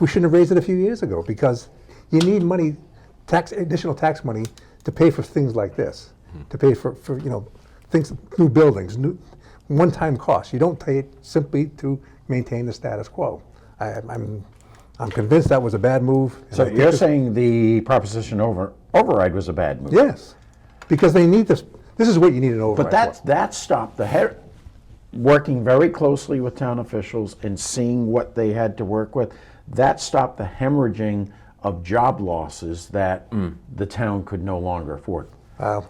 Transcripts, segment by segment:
we shouldn't have raised it a few years ago, because you need money, additional tax money, to pay for things like this, to pay for things, new buildings, new one-time costs. You don't pay it simply to maintain the status quo. I'm convinced that was a bad move. So you're saying the proposition override was a bad move? Yes, because they need this. This is what you need an override But that stopped working very closely with town officials and seeing what they had to work with. That stopped the hemorrhaging of job losses that the town could no longer afford. I'm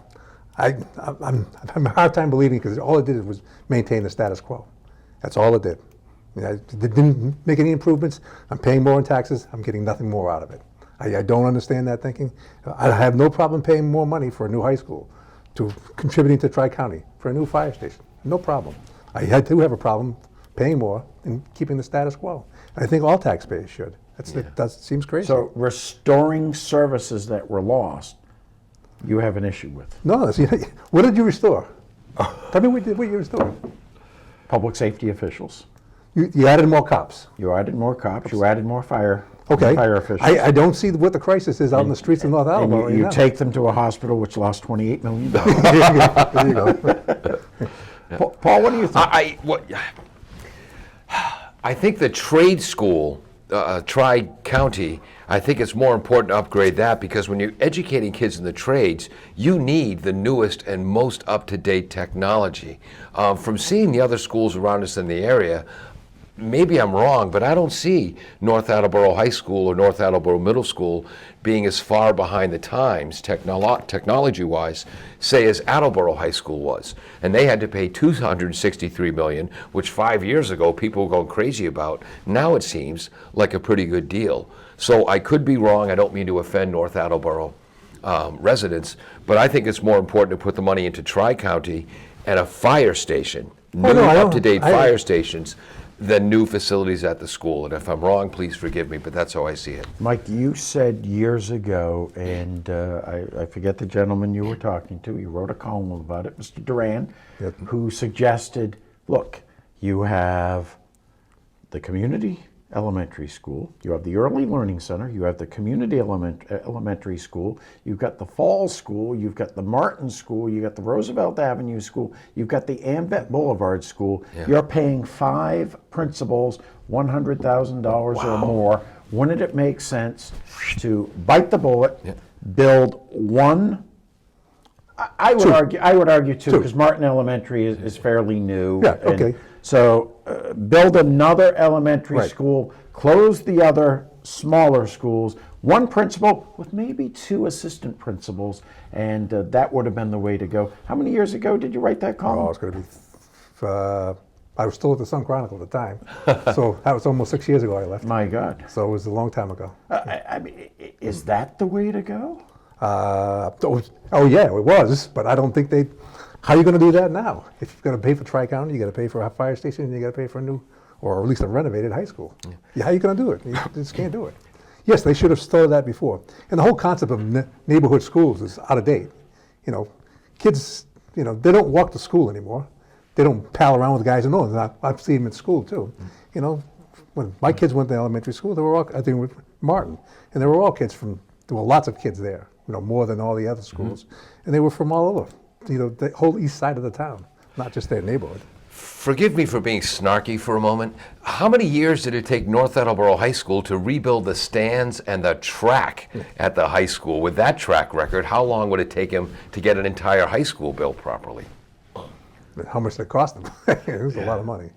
having a hard time believing, because all it did was maintain the status quo. That's all it did. It didn't make any improvements. I'm paying more in taxes. I'm getting nothing more out of it. I don't understand that thinking. I have no problem paying more money for a new high school, to contributing to Tri-County, for a new fire station. No problem. I do have a problem paying more and keeping the status quo. I think all taxpayers should. It seems crazy. So restoring services that were lost, you have an issue with? No, what did you restore? Tell me what you restored. Public safety officials. You added more cops. You added more cops. You added more fire officials. I don't see what the crisis is out in the streets of North Attleboro right you now. take them to a hospital which lost $28 million. There you go. Paul, what do you think? I think the trade school, Tri-County, I think it's more important to upgrade that, because when you're educating kids in the trades, you need the newest and most up-to-date technology. From seeing the other schools around us in the area, maybe I'm wrong, but I don't see North Attleboro High School or North Attleboro Middle School being as far behind the times, technology-wise, say, as Attleboro High School was. And they had to pay $263 million, which 5 years ago people were going crazy about. Now it seems like a pretty good deal. So I could be wrong. I don't mean to offend North Attleboro residents, but I think it's more important to put the money into Tri-County and a fire station, new up-to-date fire stations, than new facilities at the school. And if I'm wrong, please forgive me, but that's how I see it. Mike, you said years ago, and I forget the gentleman you were talking to, you wrote a column about it, Mr. Duran, who suggested, look, you have the community elementary school, you have the early learning center, you have the community elementary school, you've got the Falls School, you've got the Martin School, you've got the Roosevelt Avenue School, you've got the Ambet Boulevard School. You're paying 5 principals $100,000 or more. Wouldn't it make sense to bite the bullet, build one? I would argue two, because Martin Elementary is fairly new. Yeah, okay. So build another elementary school, close the other smaller schools, one principal with maybe 2 assistant principals, and that would have been the way to go. How many years ago did you write that column? Oh, it's going to be, I was still at the Sun Chronicle at the time, so that was almost 6 years ago I left. My God. So it was a long time ago. I mean, is that the way to go? Oh yeah, it was, but I don't think they. How are you going to do that now? If you're going to pay for Tri-County, you got to pay for a fire station, and you got to pay for a new, or at least a renovated high school. How are you going to do it? You just can't do it. Yes, they should have started that before. And the whole concept of neighborhood schools is out of date. Kids, they don't walk to school anymore. They don't pal around with guys. I've seen them at school too. When my kids went to elementary school, they were all, I think, with Martin, and there were lots of kids there. More than all the other schools, and they were from all over. The whole east side of the town, not just their neighborhood. Forgive me for being snarky for a moment. How many years did it take North Attleboro High School to rebuild the stands and the track at the high school? With that track record, how long would it take him to get an entire high school built properly? How much did it cost them? It was a lot of money.